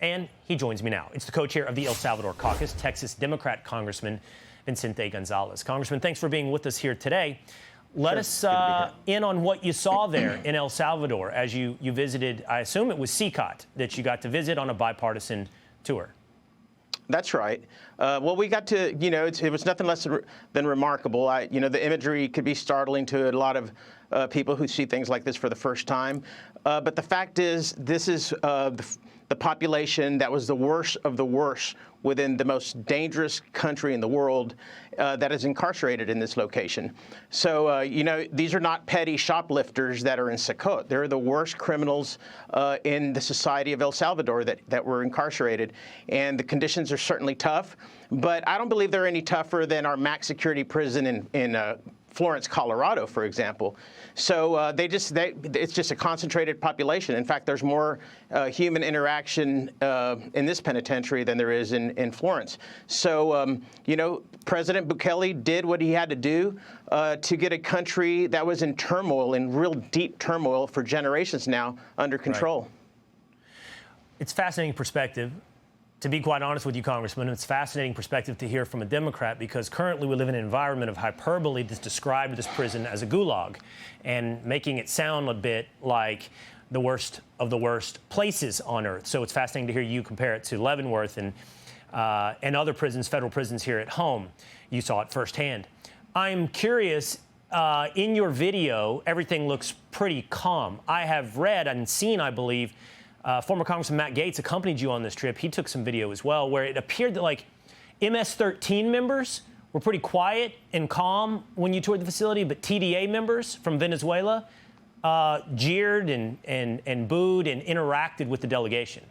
And he joins me now. It's the co-chair of the El Salvador Caucus, Texas Democrat Congressman Vicente Gonzalez. Congressman, thanks for being with us here today. Let us in on what you saw there in El Salvador as you visited. I assume it was CICOT that you got to visit on a bipartisan tour. That's right. Well, we got to, it was nothing less than remarkable. The imagery could be startling to a lot of people who see things like this for the first time. But the fact is, this is the population that was the worst of the worst within the most dangerous country in the world that is incarcerated in this location. So, these are not petty shoplifters that are in CICOT. They're the worst criminals in the society of El Salvador that were incarcerated. And the conditions are certainly tough, but I don't believe they're any tougher than our max security prison in Florence, Colorado, for example. So it's just a concentrated population. In fact, there's more human interaction in this penitentiary than there is in Florence. So, President Bukele did what he had to do to get a country that was in turmoil, in real deep turmoil for generations now, under control. Right. It's fascinating perspective. To be quite honest with you, Congressman, it's fascinating perspective to hear from a Democrat, because currently we live in an environment of hyperbole that's described this prison as a gulag and making it sound a bit like the worst of the worst places on earth. So it's fascinating to hear you compare it to Leavenworth and other prisons, federal prisons here at home. You saw it firsthand. I'm curious, in your video, everything looks pretty calm. I have read and seen, I believe, former Congressman Matt Gaetz accompanied you on this trip. He took some video as well, where it appeared that, like, MS-13 members were pretty quiet and calm when you toured the facility, but TDA members from Venezuela jeered and booed and interacted with the delegation.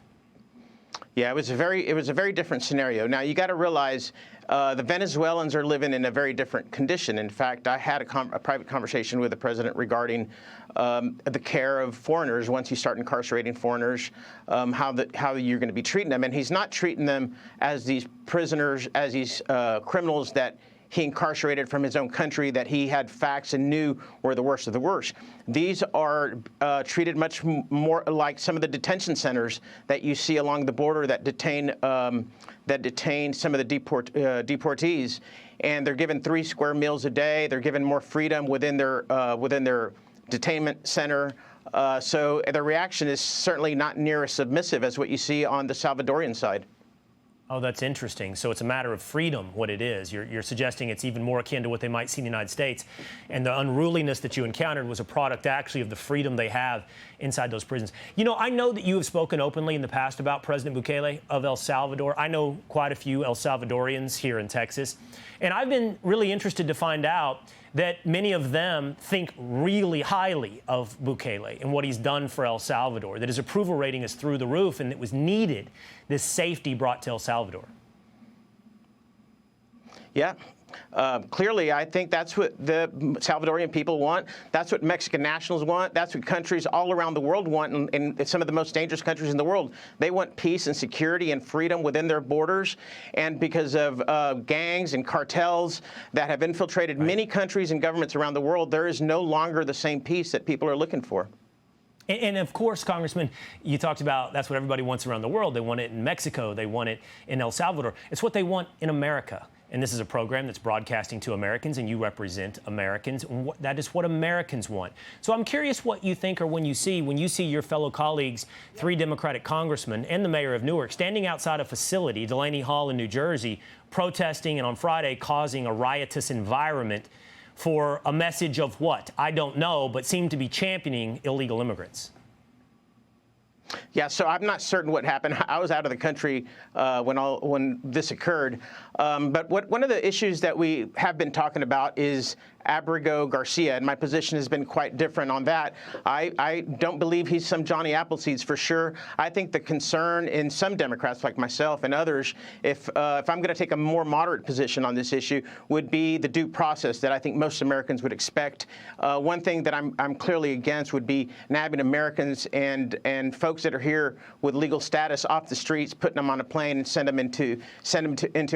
Yeah, it was a very different scenario. Now, you got to realize the Venezuelans are living in a very different condition. In fact, I had a private conversation with the president regarding the care of foreigners once you start incarcerating foreigners, how you're going to be treating them. And he's not treating them as these prisoners, as these criminals that he incarcerated from his own country, that he had facts and knew were the worst of the worst. These are treated much more like some of the detention centers that you see along the border that detain some of the deportees, and they're given 3 square meals a day. They're given more freedom within their detainment center. So the reaction is certainly not near as submissive as what you see on the Salvadorian side. Oh, that's interesting. So it's a matter of freedom, what it is. You're suggesting it's even more akin to what they might see in the United States. And the unruliness that you encountered was a product, actually, of the freedom they have inside those prisons. I know that you have spoken openly in the past about President Bukele of El Salvador. I know quite a few El Salvadorians here in Texas. And I've been really interested to find out that many of them think really highly of Bukele and what he's done for El Salvador, that his approval rating is through the roof, and it was needed, this safety brought to El Salvador. Yeah. Clearly, I think that's what the Salvadorian people want. That's what Mexican nationals want. That's what countries all around the world want, and some of the most dangerous countries in the world. They want peace and security and freedom within their borders. And because of gangs and cartels that have infiltrated many countries and governments around the world, there is no longer the same peace that people are looking for. And of course, Congressman, you talked about that's what everybody wants around the world. They want it in Mexico. They want it in El Salvador. It's what they want in America. And this is a program that's broadcasting to Americans, and you represent Americans. And that is what Americans want. So I'm curious what you think, or when you see your fellow colleagues, 3 Democratic congressmen and the mayor of Newark, standing outside a facility, Delaney Hall in New Jersey, protesting and on Friday causing a riotous environment for a message of what? I don't know, but seem to be championing illegal immigrants. Yeah, so I'm not certain what happened. I was out of the country when this occurred. But one of the issues that we have been talking about is Abrigo Garcia, and my position has been quite different on that. I don't believe he's some Johnny Appleseeds for sure. I think the concern in some Democrats like myself and others, if I'm going to take a more moderate position on this issue, would be the due process that I think most Americans would expect. One thing that I'm clearly against would be nabbing Americans and folks that are here with legal status off the streets, putting them on a plane and send them into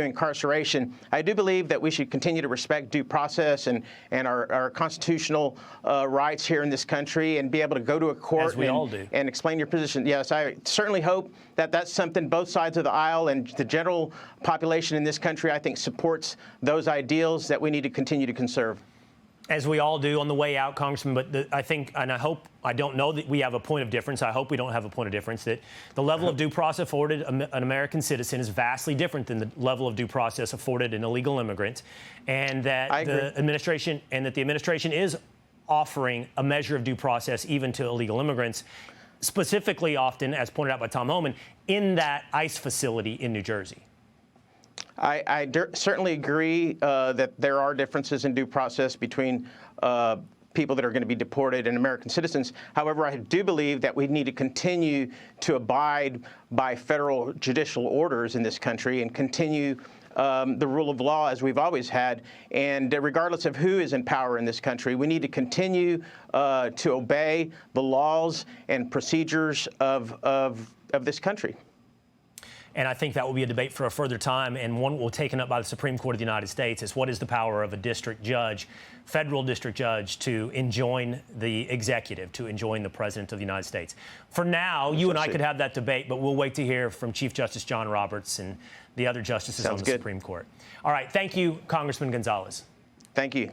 incarceration. I do believe that we should continue to respect due process and and our constitutional rights here in this country, and be able to go to a court As we all do. and explain your position. Yes, I certainly hope that that's something both sides of the aisle and the general population in this country, I think, supports those ideals that we need to continue to conserve. As we all do on the way out, Congressman, but I think, and I hope, I don't know that we have a point of difference. I hope we don't have a point of difference, that the level of due process afforded an American citizen is vastly different than the level of due process afforded an illegal immigrant, and that the administration is offering a measure of due process even to illegal immigrants, specifically often, as pointed out by Tom Homan, in that ICE facility in New Jersey. I certainly agree that there are differences in due process between people that are going to be deported and American citizens. However, I do believe that we need to continue to abide by federal judicial orders in this country and continue the rule of law as we've always had. And regardless of who is in power in this country, we need to continue to obey the laws and procedures of this country. And I think that will be a debate for a further time, and one will be taken up by the Supreme Court of the United States, is what is the power of a district judge, federal district judge, to enjoin the executive, to enjoin the president of the United States. For now, you and I could have that debate, but we'll wait to hear from Chief Justice John Roberts and the other justices on the Supreme Court. All right. Thank you, Congressman Gonzalez. Thank you.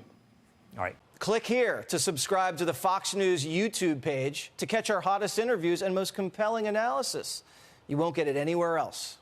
All right. Click here to subscribe to the Fox News YouTube page to catch our hottest interviews and most compelling analysis. You won't get it anywhere else.